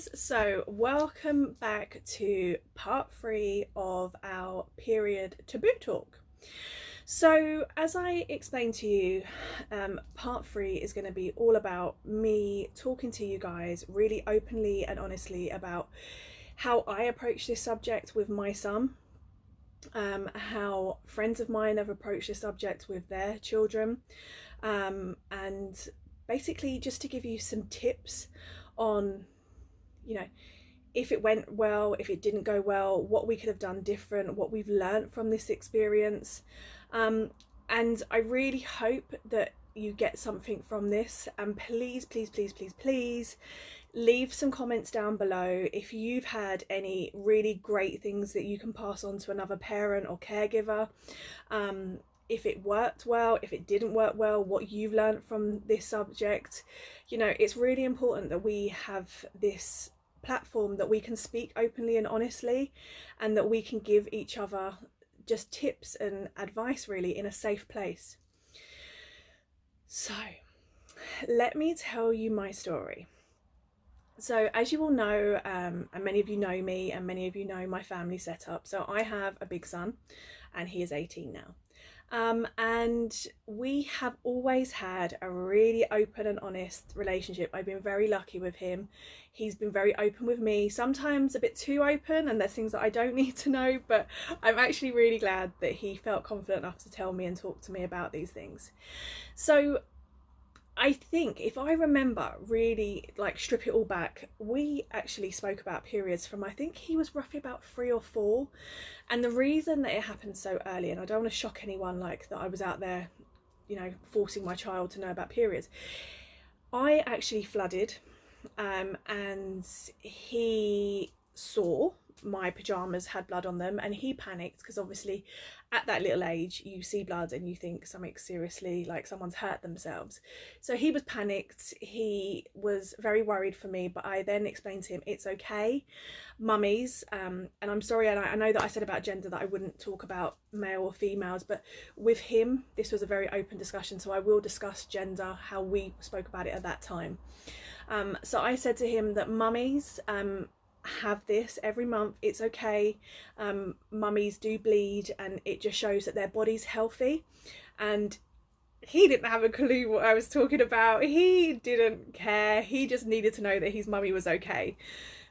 guys, so welcome back to part 3 of our period taboo talk. So as I explained to you, part 3 is going to be all about me talking to you guys really openly and honestly about how I approach this subject with my son, how friends of mine have approached this subject with their children, and basically just to give you some tips on, if it went well, if it didn't go well, what we could have done different, what we've learned from this experience. And I really hope that you get something from this, and please leave some comments down below if you've had any really great things that you can pass on to another parent or caregiver. If it worked well, if it didn't work well, what you've learned from this subject. It's really important that we have this platform that we can speak openly and honestly, and that we can give each other just tips and advice really in a safe place. So let me tell you my story. So as you all know, and many of you know me and many of you know my family setup, so I have a big son and he is 18 now. And we have always had a really open and honest relationship. I've been very lucky with him. He's been very open with me, sometimes a bit too open, and there's things that I don't need to know, but I'm actually really glad that he felt confident enough to tell me and talk to me about these things. So I think if I remember really, strip it all back, we actually spoke about periods from, I think he was roughly about 3 or 4. And the reason that it happened so early, and I don't want to shock anyone like that I was out there, forcing my child to know about periods. I actually flooded, and he saw my pajamas had blood on them, and he panicked because obviously at that little age you see blood and you think something seriously, like someone's hurt themselves. So he was panicked, he was very worried for me, but I then explained to him, it's okay, mummies, and I'm sorry, and I know that I said about gender that I wouldn't talk about male or females, but with him this was a very open discussion, so I will discuss gender, how we spoke about it at that time. So I said to him that mummies have this every month, it's okay, mummies do bleed and it just shows that their body's healthy. And he didn't have a clue what I was talking about, he didn't care, he just needed to know that his mummy was okay.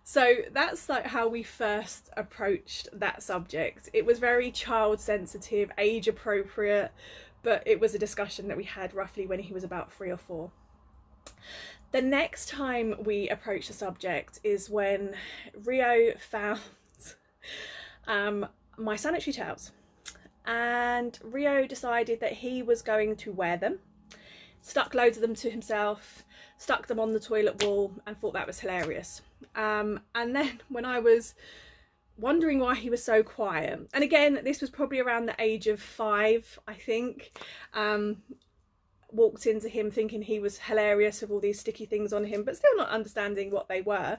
So that's how we first approached that subject. It was very child sensitive, age appropriate, but it was a discussion that we had roughly when he was about 3 or 4. The next time we approached the subject is when Rio found my sanitary towels, and Rio decided that he was going to wear them, stuck loads of them to himself, stuck them on the toilet wall, and thought that was hilarious. And then when I was wondering why he was so quiet, and again this was probably around the age of 5, I think, walked into him thinking he was hilarious with all these sticky things on him, but still not understanding what they were.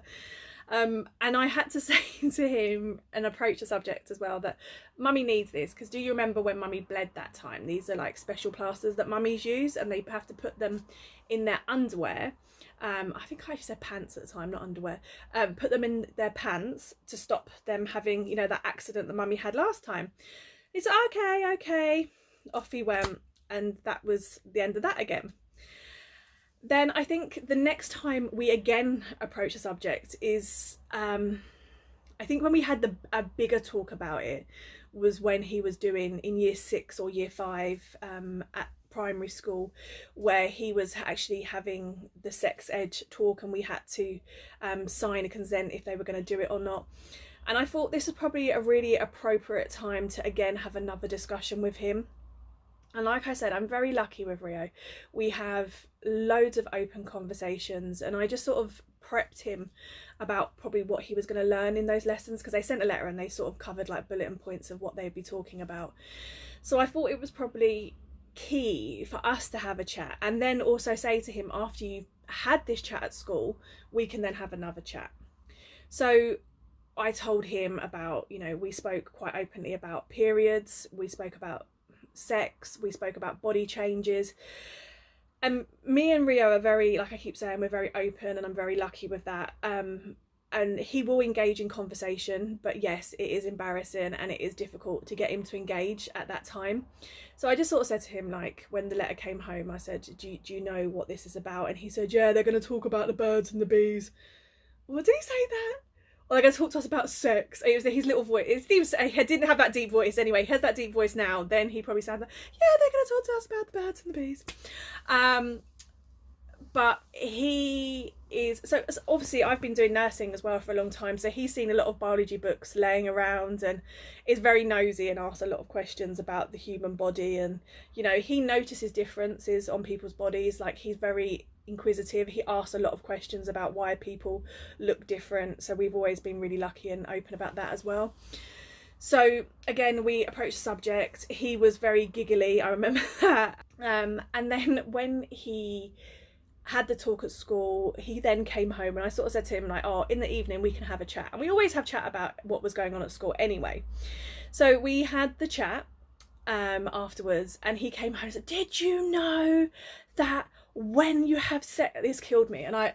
And I had to say to him and approach the subject as well that mummy needs this, because do you remember when mummy bled that time? These are like special plasters that mummies use, and they have to put them in their underwear. I think I actually said pants at the time, not underwear. Put them in their pants to stop them having, that accident that mummy had last time. He's like, okay. Off he went. And that was the end of that again. Then I think the next time we again approach the subject is, I think when we had a bigger talk about it was when he was doing in year 6 or year 5 at primary school, where he was actually having the sex ed talk, and we had to sign a consent if they were going to do it or not. And I thought this was probably a really appropriate time to again have another discussion with him. And like I said, I'm very lucky with Rio. We have loads of open conversations, and I just sort of prepped him about probably what he was going to learn in those lessons, because they sent a letter and they sort of covered like bulletin points of what they'd be talking about. So I thought it was probably key for us to have a chat, and then also say to him, after you've had this chat at school, we can then have another chat. So I told him about, we spoke quite openly about periods, we spoke about sex, we spoke about body changes, and me and Rio are very, like I keep saying, we're very open, and I'm very lucky with that. and he will engage in conversation, but yes, it is embarrassing and it is difficult to get him to engage at that time. So I just sort of said to him, like, when the letter came home, I said, do you know what this is about? And he said, yeah, they're going to talk about the birds and the bees. What did he say that? Well, they're going to talk to us about sex. It was his little voice. He didn't have that deep voice anyway. He has that deep voice now. Then he probably sounded like, yeah, they're going to talk to us about the birds and the bees. But he is, so obviously I've been doing nursing as well for a long time, so he's seen a lot of biology books laying around and is very nosy and asks a lot of questions about the human body. And you know, he notices differences on people's bodies. Like, he's very inquisitive. He asks a lot of questions about why people look different, so we've always been really lucky and open about that as well. So again, we approached the subject. He was very giggly, I remember that. And then when he had the talk at school, he then came home and I sort of said to him, like, oh, in the evening we can have a chat. And we always have chat about what was going on at school anyway. So we had the chat afterwards, and he came home and said, did you know that when you have sex, this killed me. And I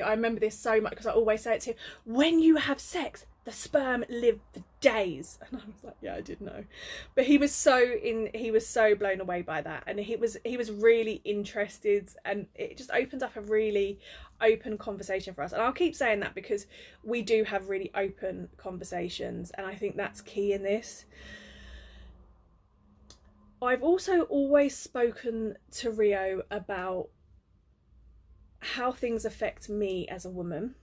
remember this so much because I always say it to him, when you have sex, the sperm live for days. And I was like, yeah, I did know. But he was so blown away by that, and he was really interested, and it just opened up a really open conversation for us. And I'll keep saying that because we do have really open conversations, and I think that's key in this. I've also always spoken to Rio about how things affect me as a woman.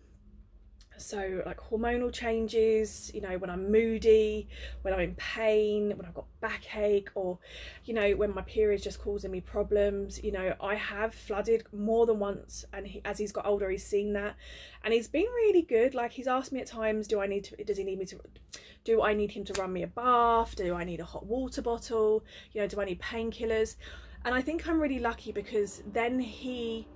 So like hormonal changes, you know, when I'm moody, when I'm in pain, when I've got backache, or, you know, when my period's just causing me problems. You know, I have flooded more than once, and as he's got older, he's seen that, and he's been really good. Like, he's asked me at times, do I need him to run me a bath? Do I need a hot water bottle? You know, do I need painkillers? And I think I'm really lucky because then he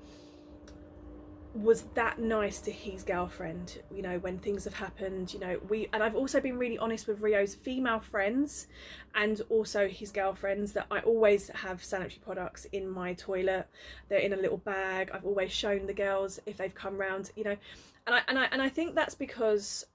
was that nice to his girlfriend, you know, when things have happened. You know, and I've also been really honest with Rio's female friends and also his girlfriends that I always have sanitary products in my toilet. They're in a little bag. I've always shown the girls if they've come round, you know, and I think that's because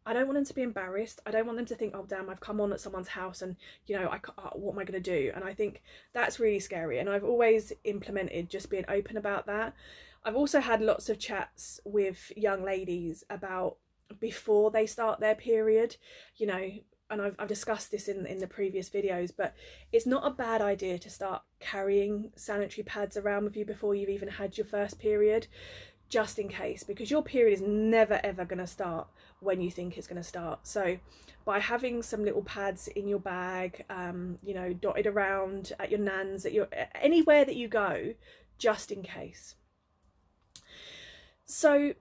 I don't want them to be embarrassed. I don't want them to think, oh damn, I've come on at someone's house and, you know, what am I going to do? And I think that's really scary. And I've always implemented just being open about that. I've also had lots of chats with young ladies about before they start their period, you know, and I've discussed this in the previous videos, but it's not a bad idea to start carrying sanitary pads around with you before you've even had your first period, just in case, because your period is never ever going to start when you think it's going to start. So by having some little pads in your bag, you know, dotted around at your nan's, anywhere that you go, just in case. So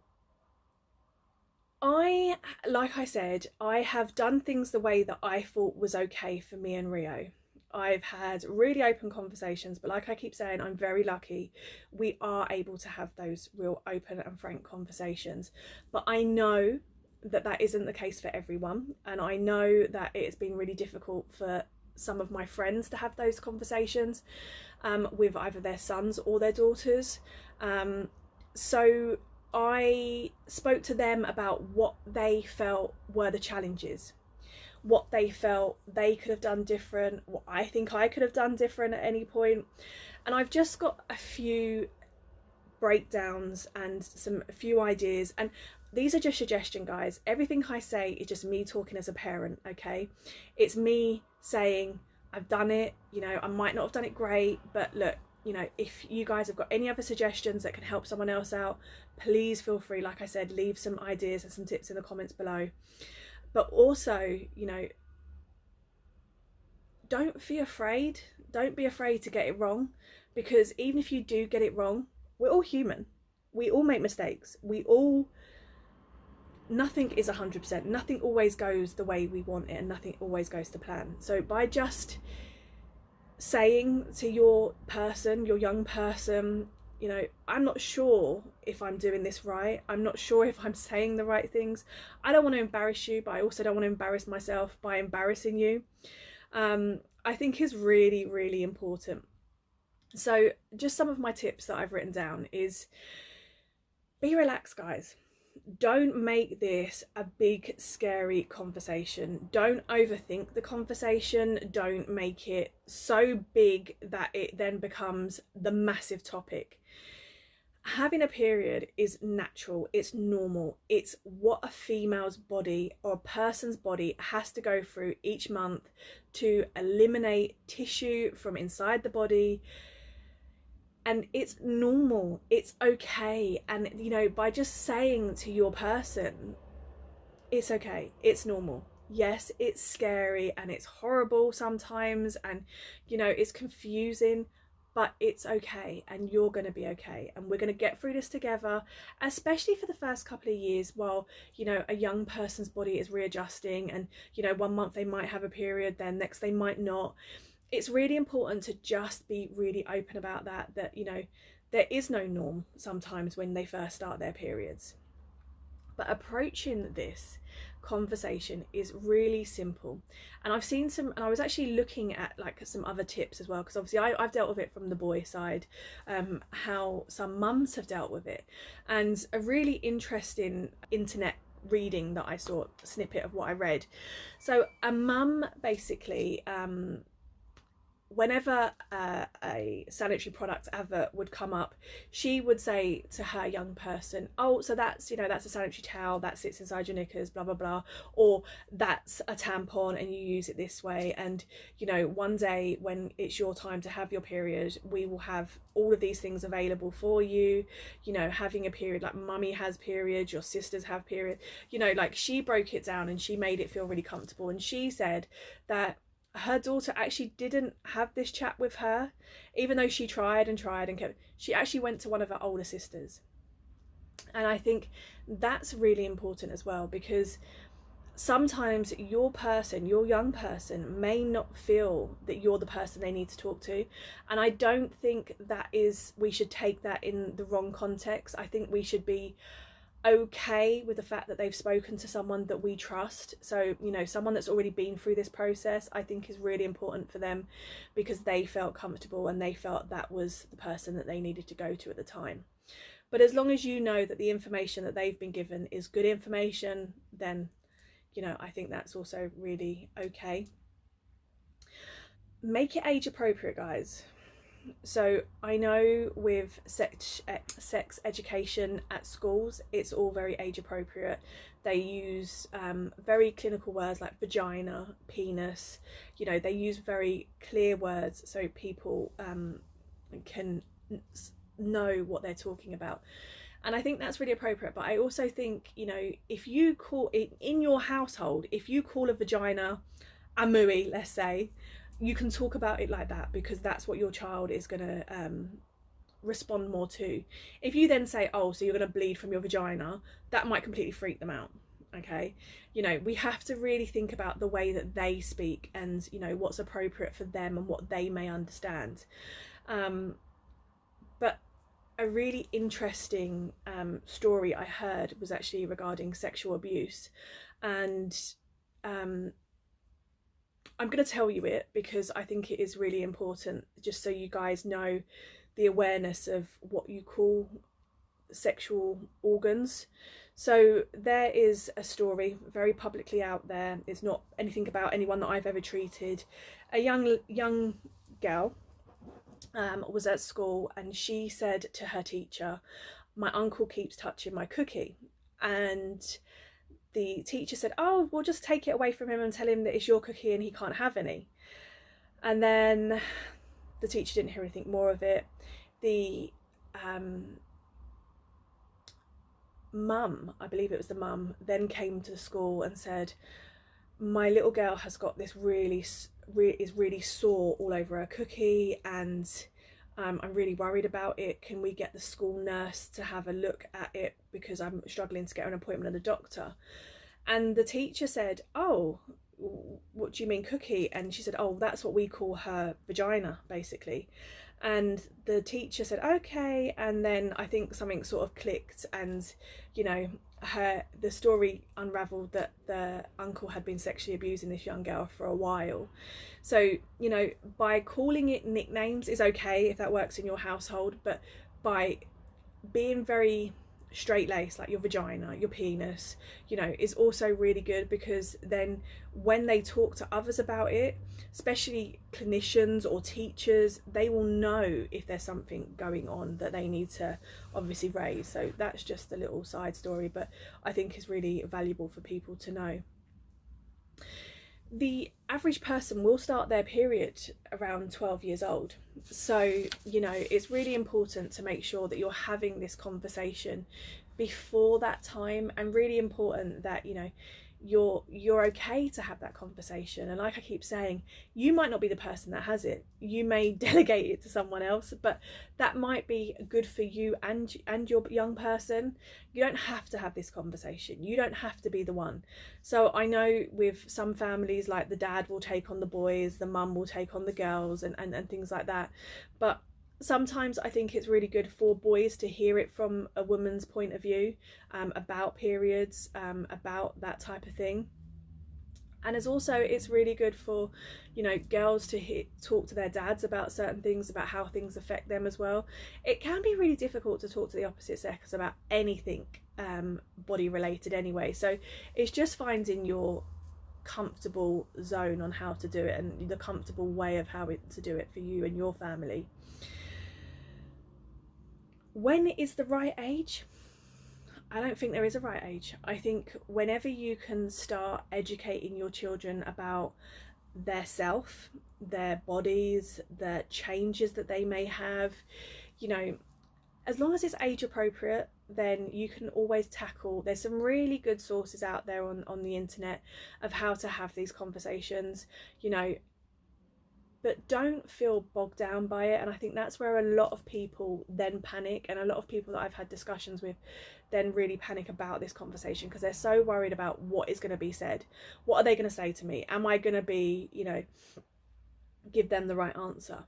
like I said, I have done things the way that I thought was okay for me and Rio. I've had really open conversations, but like I keep saying, I'm very lucky we are able to have those real open and frank conversations. But I know that that isn't the case for everyone, and I know that it's been really difficult for some of my friends to have those conversations with either their sons or their daughters. So I spoke to them about what they felt were the challenges, what they felt they could have done different, what I think I could have done different at any point. And I've just got a few breakdowns and a few ideas, and these are just suggestion, guys. Everything I say is just me talking as a parent, okay? It's me saying I've done it, you know, I might not have done it great, but look, you know, if you guys have got any other suggestions that can help someone else out, please feel free, like I said, leave some ideas and some tips in the comments below. But also, you know, don't be afraid to get it wrong, because even if you do get it wrong, we're all human, we all make mistakes, nothing is 100%, nothing always goes the way we want it, and nothing always goes to plan. So by just saying to your young person, you know, I'm not sure if I'm doing this right, I'm not sure if I'm saying the right things, I don't want to embarrass you, but I also don't want to embarrass myself by embarrassing you, I think is really, really important. So just some of my tips that I've written down is be relaxed, guys. don't make this a big scary conversation. Don't overthink the conversation. Don't make it so big that it then becomes the massive topic. Having a period is natural, it's normal, it's what a female's body or a person's body has to go through each month to eliminate tissue from inside the body. And it's normal, it's okay. And you know, by just saying to your person, it's okay, it's normal. Yes, it's scary and it's horrible sometimes, and you know, it's confusing, but it's okay, and you're going to be okay, and we're going to get through this together, especially for the first couple of years while, you know, a young person's body is readjusting. And you know, one month they might have a period, then next they might not. It's really important to just be really open about that, you know, there is no norm sometimes when they first start their periods. But approaching this conversation is really simple. And I've seen some, and I was actually looking at like some other tips as well, because obviously I've dealt with it from the boy side, how some mums have dealt with it. And a really interesting internet reading that I saw, a snippet of what I read. So a mum basically, whenever a sanitary product advert would come up, she would say to her young person, oh, so that's, you know, that's a sanitary towel that sits inside your knickers, blah blah blah, or that's a tampon and you use it this way, and you know, one day when it's your time to have your period, we will have all of these things available for you. You know, having a period, like mummy has periods, your sisters have period, you know, like she broke it down and she made it feel really comfortable. And she said that her daughter actually didn't have this chat with her, even though she tried and tried and kept, she actually went to one of her older sisters. And I think that's really important as well, because sometimes your person, your young person, may not feel that you're the person they need to talk to. And I don't think that is, we should take that in the wrong context. I think we should be okay with the fact that they've spoken to someone that we trust. So, you know, someone that's already been through this process, I think is really important for them, because they felt comfortable and they felt that was the person that they needed to go to at the time. But as long as you know that the information that they've been given is good information, then, you know, I think that's also really okay. Make it age appropriate, guys. So I know with sex education at schools, it's all very age appropriate. They use very clinical words like vagina, penis, you know, they use very clear words so people can know what they're talking about. And I think that's really appropriate. But I also think, you know, if you call it in your household, if you call a vagina a mooey, let's say, you can talk about it like that, because that's what your child is going to respond more to. If you then say, oh, so you're going to bleed from your vagina, that might completely freak them out. Okay, you know, we have to really think about the way that they speak and, you know, what's appropriate for them and what they may understand. But a really interesting story I heard was actually regarding sexual abuse. And I'm going to tell you it because I think it is really important, just so you guys know the awareness of what you call sexual organs. So there is a story very publicly out there. It's not anything about anyone that I've ever treated. A young girl was at school, and she said to her teacher, my uncle keeps touching my cookie. And the teacher said, oh, well, just take it away from him and tell him that it's your cookie and he can't have any. And then the teacher didn't hear anything more of it. The mum, I believe it was the mum, then came to the school and said, my little girl has got this is really sore all over her cookie, and I'm really worried about it. Can we get the school nurse to have a look at it, because I'm struggling to get an appointment at the doctor? And the teacher said, oh, what do you mean cookie? And she said, oh, that's what we call her vagina, basically. And the teacher said, okay. And then I think something sort of clicked, and, you know, the story unraveled that the uncle had been sexually abusing this young girl for a while. So, you know, by calling it nicknames is okay if that works in your household, but by being very straight lace, like your vagina, your penis, you know, is also really good, because then when they talk to others about it, especially clinicians or teachers, they will know if there's something going on that they need to obviously raise. So that's just a little side story, but I think is really valuable for people to know. The average person will start their period around 12 years old. So, you know, it's really important to make sure that you're having this conversation before that time, and really important that, you know, you're okay to have that conversation. And like I keep saying, you might not be the person that has it, you may delegate it to someone else, but that might be good for you and your young person. You don't have to have this conversation, you don't have to be the one. So I know with some families, like the dad will take on the boys, the mum will take on the girls, and things like that. But sometimes I think it's really good for boys to hear it from a woman's point of view, about periods, about that type of thing. And it's really good for, you know, girls to talk to their dads about certain things, about how things affect them as well. It can be really difficult to talk to the opposite sex about anything body related anyway, so it's just finding your comfortable zone on how to do it, and the comfortable way of to do it for you and your family. When is the right age? I don't think there is a right age. I think whenever you can start educating your children about their self, their bodies, the changes that they may have, you know, as long as it's age appropriate, then you can always tackle. There's some really good sources out there on the internet of how to have these conversations, you know, but don't feel bogged down by it. And I think that's where a lot of people then panic, and a lot of people that I've had discussions with then really panic about this conversation, because they're so worried about what is going to be said. What are they going to say to me? Am I going to be, you know, give them the right answer?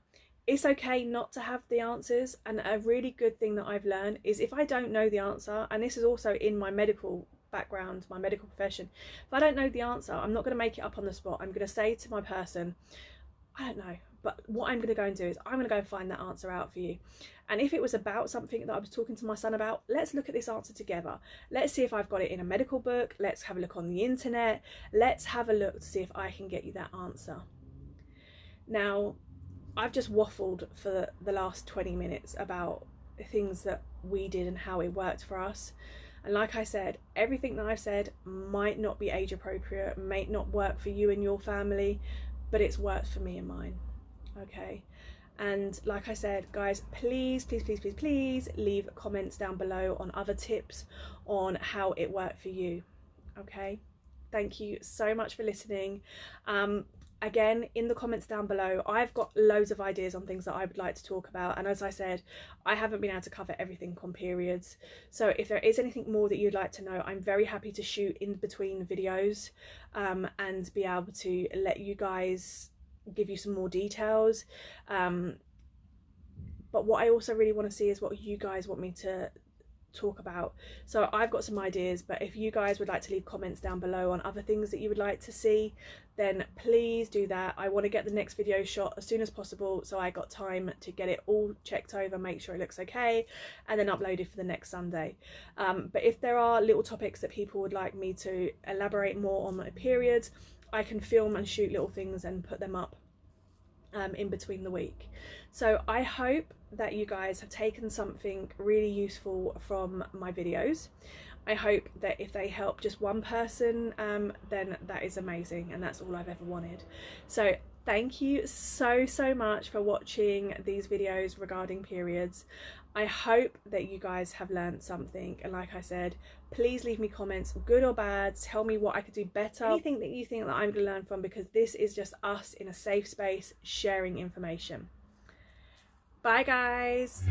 It's okay not to have the answers. And a really good thing that I've learned is, if I don't know the answer, and this is also in my medical background, my medical profession, if I don't know the answer, I'm not going to make it up on the spot. I'm going to say to my person, I don't know, but what I'm going to go and do is I'm going to go find that answer out for you. And if it was about something that I was talking to my son about, let's look at this answer together. Let's see if I've got it in a medical book. Let's have a look on the internet. Let's have a look to see if I can get you that answer. Now, I've just waffled for the last 20 minutes about things that we did and how it worked for us. And like I said, everything that I've said might not be age appropriate, may not work for you and your family, but it's worked for me and mine. Okay, and like I said, guys, please leave comments down below on other tips on how it worked for you. Okay, thank you so much for listening. Again, in the comments down below, I've got loads of ideas on things that I would like to talk about, and as I said, I haven't been able to cover everything on periods. So if there is anything more that you'd like to know, I'm very happy to shoot in between videos, and be able to let you guys, give you some more details. But what I also really want to see is what you guys want me to talk about. So I've got some ideas, but if you guys would like to leave comments down below on other things that you would like to see, then please do that. I want to get the next video shot as soon as possible, so I got time to get it all checked over, make sure it looks okay, and then uploaded for the next Sunday. But if there are little topics that people would like me to elaborate more on my periods, I can film and shoot little things and put them up in between the week. So I hope that you guys have taken something really useful from my videos. I hope that if they help just one person, then that is amazing, and that's all I've ever wanted. So thank you so much for watching these videos regarding periods. I hope that you guys have learned something, and like I said, please leave me comments, good or bad. Tell me what I could do better, anything that you think that I'm going to learn from, because this is just us in a safe space sharing information. Bye guys.